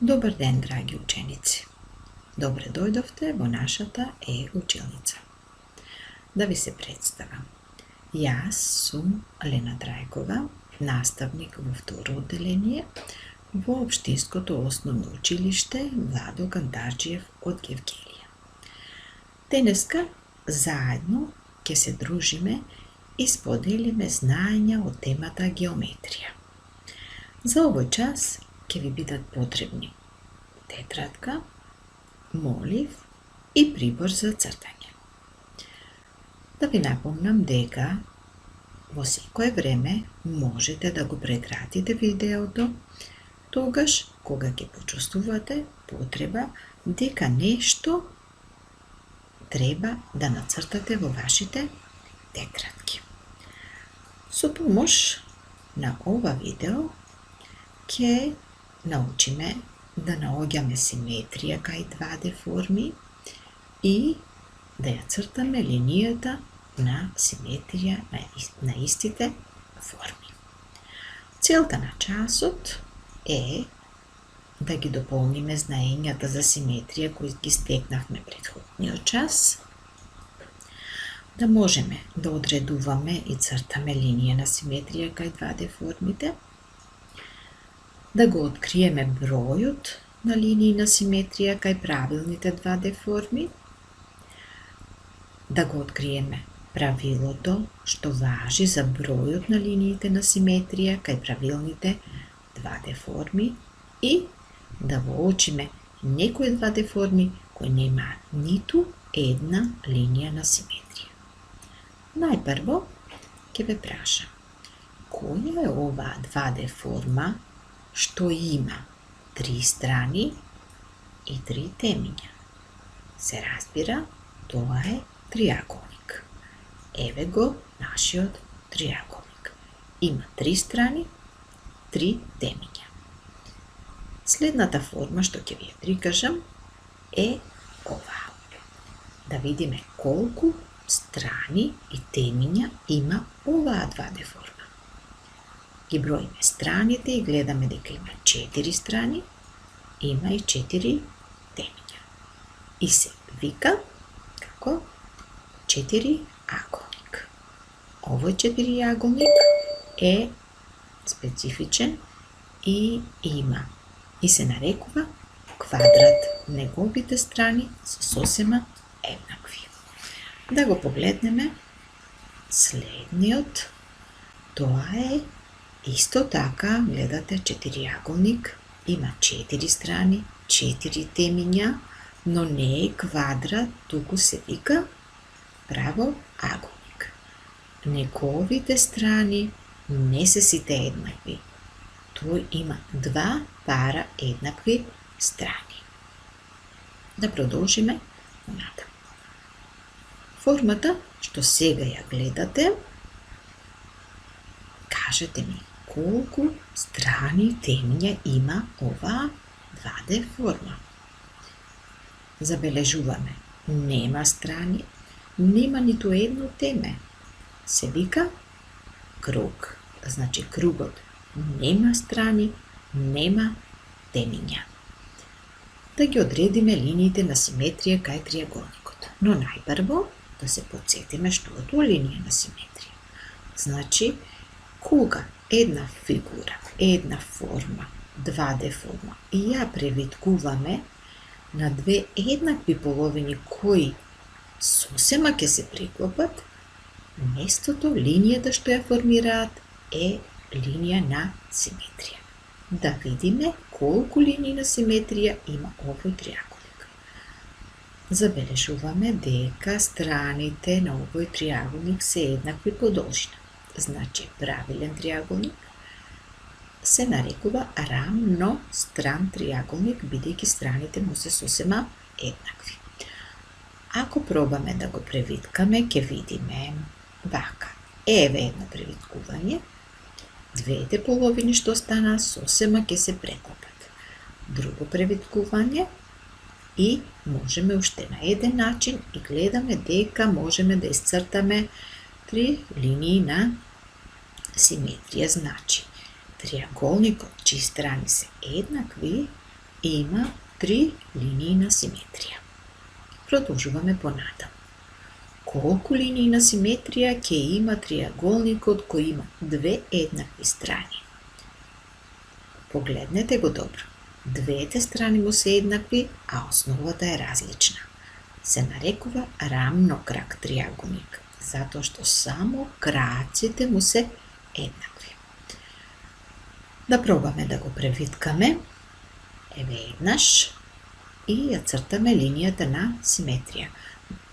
Добар ден, драги ученици! Добре дојдовте во нашата училница. Да ви се представам. Јас сум Лена Трајкова, наставник во второ одделение во Општинското основно училиште Владо Кантарџиев од Гевгелија. Денеска заедно ќе се дружиме и споделиме знаења од темата геометрија. За овој час ќе ви бидат потребни тетрадка, молив и прибор за цртање. Да ви напомнам дека во секое време можете да го прекратите видеото тогаш кога ќе почувствувате потреба дека нешто треба да нацртате во вашите тетрадки. Со помош на ова видео ќе научиме да наоѓаме симетрија кај 2D форми и да ја цртаме линијата на симетрија на истите форми. Целта на часот е да ги дополниме знаењата за симетрија кои ги стекнавме претходниот час, да можеме да одредуваме и цртаме линија на симетрија кај 2D формите, да го откриеме бројот на линии на симетрија кај правилните 2D форми, да го откриеме правилото што важи за бројот на линиите на симетрија кај правилните 2D форми и да воочиме некои 2D форми кои нема ниту една линија на симетрија. Најпрво ќе ве прашам, која е оваа 2D форма што има 3 страни и 3 темиња? Се разбира, тоа е триаголник. Еве го нашиот триаголник. Има 3 страни, 3 темиња. Следната форма што ќе ви ја прикажам е оваа. Да видиме колку страни и темиња има оваа 2D форма. Ги броиме страните и гледаме дека има 4 страни, има и 4 темиња. И се вика како 4-аголник. Овој 4-аголник е специфичен и има и се нарекува квадрат. Неговите страни се сосема еднакви. Да го погледнеме следниот. Тоа е исто така, гледате 4-аголник, има 4 страни, 4 темиња, но не е квадрат, туку се вика право аголник. Неговите страни не се сите еднакви. Тој има 2 пара еднакви страни. Да продолжиме натаму. Формата што сега ја гледате, кажете ми колку страни темиња има оваа 2D форма. Забележуваме, нема страни, нема ниту едно теме. Се вика круг. Значи кругот нема страни, нема темиња. Да ги одредиме линиите на симетрија кај триаголникот. Но најпрво да се потсетиме што е тоа линија на симетрија. Значи, кога една фигура, една форма, 2D форма, и ја превиткуваме на две еднакви половини кои сосема ќе се приклопат, местото, линијата што ја формираат е линија на симетрија. Да видиме колку линии на симетрија има овој триаголник. Забележуваме дека страните на овој триаголник се еднакви по должина. Значи, правилен триаголник се нарекува рамностран триаголник, бидејќи страните му се сосема еднакви. Ако пробаме да го превиткаме, ќе видиме вака. Еве едно превиткување. Двете половини што стана сосема ќе се преклопат. Друго превиткување и можеме уште на еден начин и гледаме дека можеме да исцртаме 3 линии на симетрија. Значи, триаголникот чии страни се еднакви има 3 линии на симетрија. Продолжуваме понатаму. Колку линии на симетрија ќе има триаголникот кој има две еднакви страни? Погледнете го добро. Двете страни му се еднакви, а основата е различна. Се нарекува рамнокрак триаголник, затоа што само краците му се еднакви. Да пробаме да го превиткаме. Еве еднаш и ја цртаме линијата на симетрија.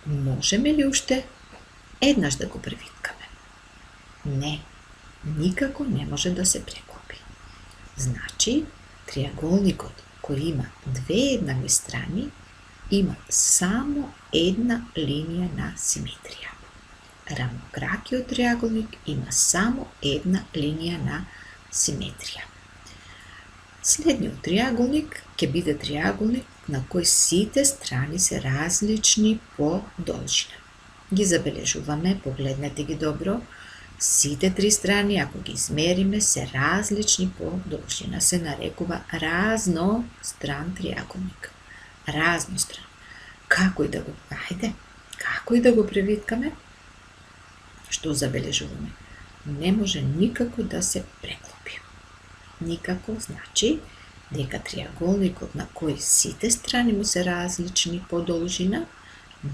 Можеме ли уште еднаш да го превиткаме? Не, никако не може да се преклопи. Значи, триаголникот кој има две еднакви страни има само една линија на симетрија. Рамнокракиот триаголник има само една линија на симетрија. Следниот триаголник ќе биде триаголник на кој сите страни се различни по должина. Ги забележуваме, погледнете ги добро. Сите три страни, ако ги измериме, се различни по должина. Се нарекува разностран триаголник. Разностран. Како и да го превиткаме? Што забележуваме? Не може никако да се преклопи. Никако значи дека триаголникот на кој сите страни му се различни по должина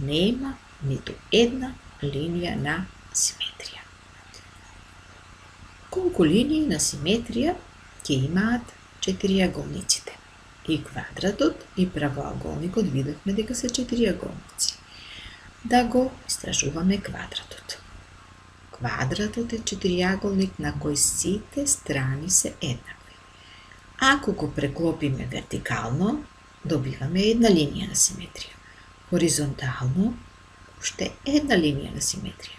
нема ниту една линија на симетрија. Колку линии на симетрија ќе имаат четириаголниците? И квадратот и правоаголникот видовме дека се четириаголници. Да го истражуваме квадратот. Квадратот е четириаголник на кој сите страни се еднакви. Ако го преклопиме вертикално, добиваме една линија на симетрија. Хоризонтално, уште една линија на симетрија.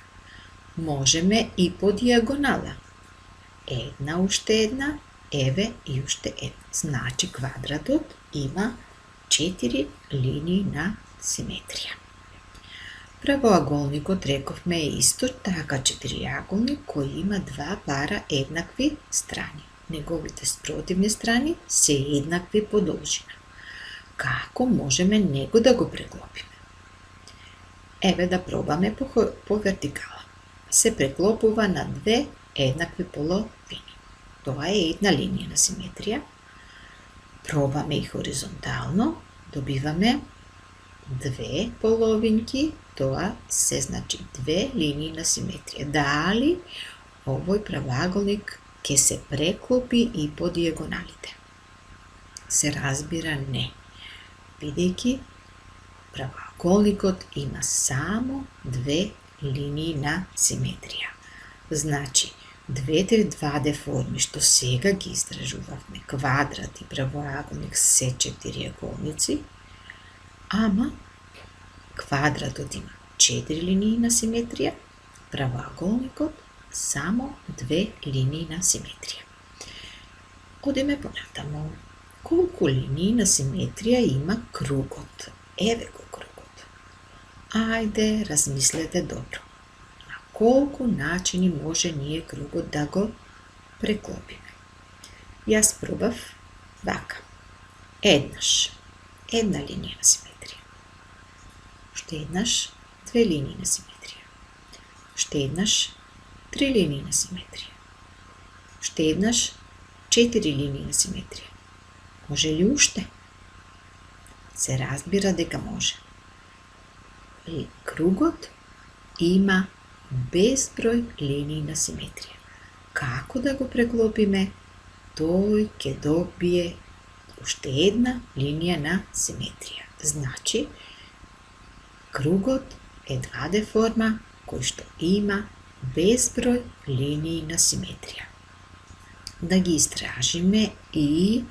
Можеме и по дијагонала. Една, уште една, еве и уште една. Значи квадратот има 4 линии на симетрија. Правоаголникот рековме е исто така четириаголник кој има два пара еднакви страни. Неговите спротивни страни се еднакви по должина. Како можеме него да го преклопиме? Еве да пробаме по вертикала. Се преклопува на две еднакви половини. Тоа е една линија на симетрија. Пробаме и хоризонтално, добиваме две половинки, тоа се значи две линии на симетрија. Дали овој правоаголник ќе се преклопи и по дијагоналите? Се разбира не, бидејќи правоаголникот има само две линии на симетрија. Значи, двете форми што сега ги истражувавме, квадрат и правоаголник се четириаголници, ама квадратот има 4 линии на симетрија, правоаголникот само две линии на симетрија. Одиме понатаму. Колку линии на симетрија има кругот? Еве го кругот. Ајде, размислете добро. На колку начини може ние кругот да го преклопиме? Јас пробав вака. Еднаш, една линија на симетрија. Уште еднаш, две линии на симетрија. Уште еднаш, 3 линии на симетрија. Уште еднаш, 4 линии на симетрија. Може ли уште? Се разбира дека може. И кругот има безброј линии на симетрија. Како да го преклопиме? Тој ќе добие уште една линија на симетрија. Значи, кругот е 2D форма кој што има безброј линии на симетрија. Да ги истражиме и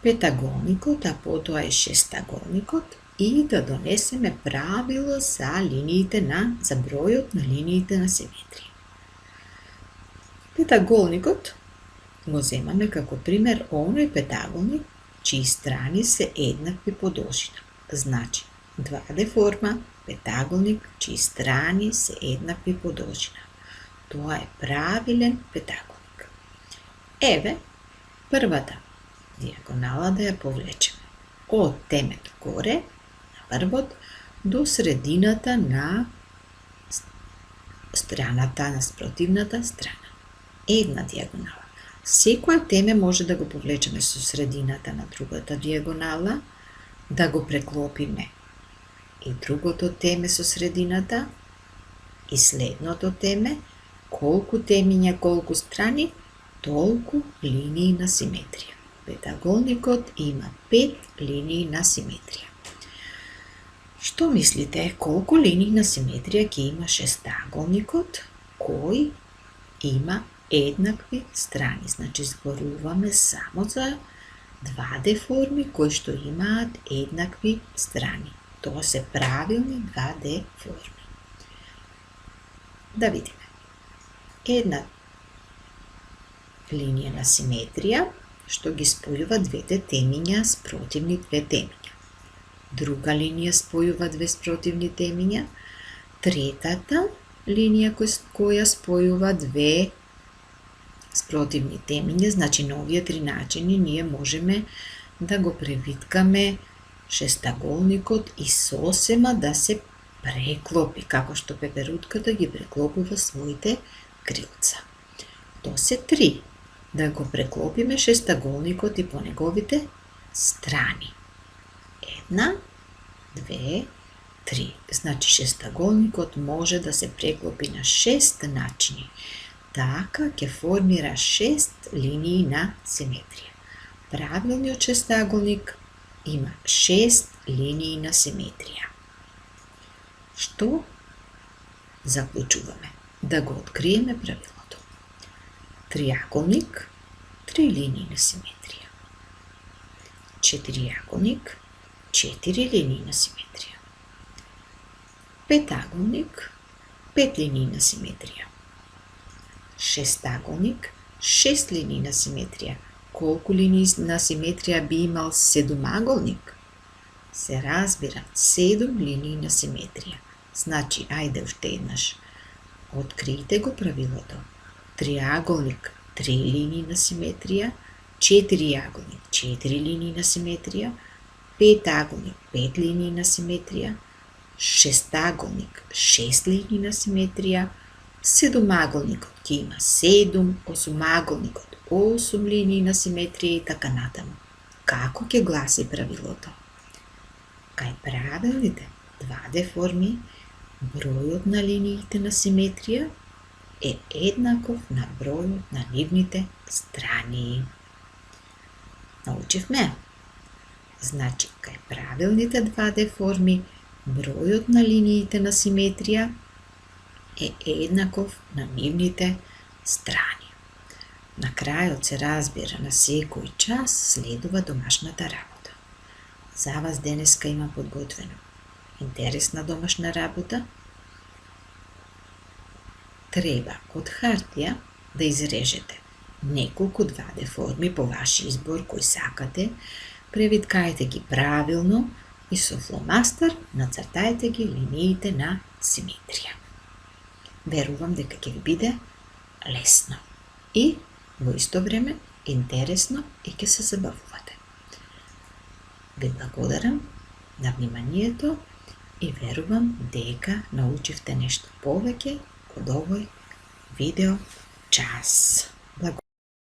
петаголникот, а потоа и шестаголникот и да донесеме правило за бројот на линиите на симетрија. Петаголникот го земаме како пример оној петаголник чии страни се еднакви по должина. Значи, 2D форма, петаголник чии страни се еднакви по должина. Тоа е правилен петаголник. Еве, првата дијагонала да ја повлечеме од темето горе на врвот до средината на страната, на спротивната страна. Една дијагонала. Секоја теме може да го повлечеме со средината на другата дијагонала, да го преклопиме и другото теме со средината и следното теме. Колку темиња, колку страни, толку линии на симетрија. Петаголникот има 5 линии на симетрија. Што мислите, колку линии на симетрија ќе има шестаголникот, кој има еднакви страни? Значи, зборуваме само за 2D форми кои што имаат еднакви страни. Тоа се правилни 2D форми. Да видиме. Една линија на симетрија што ги спојува двете темиња, спротивни две темиња. Друга линија спојува две спротивни темиња. Третата линија која спојува две спротивни темиња, значи на овие три начини ние можеме да го превиткаме шестаголникот и сосема да се преклопи, како што пеперутката ги преклопува своите крилца. То се три. Да го преклопиме шестаголникот и по неговите страни. Една, две, три. Значи шестаголникот може да се преклопи на 6 начини. Така ќе формира 6 линии на симетрија. Правилниот шестаголник има 6 линии на симетрија. Што заклучуваме? Да го откриеме правилото. Триаголник, 3 линии на симетрија. Четириаголник, 4 линии на симетрија. Петаголник, 5 линии на симетрија. Шестаголник, 6 линии на симетрија. Колку линии на симетрија би имал седумаголник? Се разбира, 7 линии на симетрија. Значи, ајде уште еднаш. Откријте го правилото. Триаголник, 3 линии на симетрија, четириаголник, 4 линии на симетрија, петаголник, 5 линии на симетрија, шестаголник, 6 линии на симетрија, седумаголникот ќе има 7, осумаголникот 8 линии на симетрија и така натаму. Како ќе гласи правилото? Кај правилните 2D форми, бројот на линиите на симетрија е еднаков на бројот на нивните страни. Научивме? Значи, кај правилните 2D форми, бројот на линиите на симетрија е еднаков на нивните страни. На крајот се разбира, на секој час следува домашната работа. За вас денеска има подготвено интересна домашна работа. Треба од хартија да изрежете неколку 2D форми по ваш избор кој сакате, превиткајте ги правилно и со фломастер нацртајте ги линиите на симетрија. Верувам дека ќе ви биде лесно и во исто време интересно и ќе се забавувате. Ви благодарам на вниманието и верувам дека научивте нешто повеќе од овој видео час.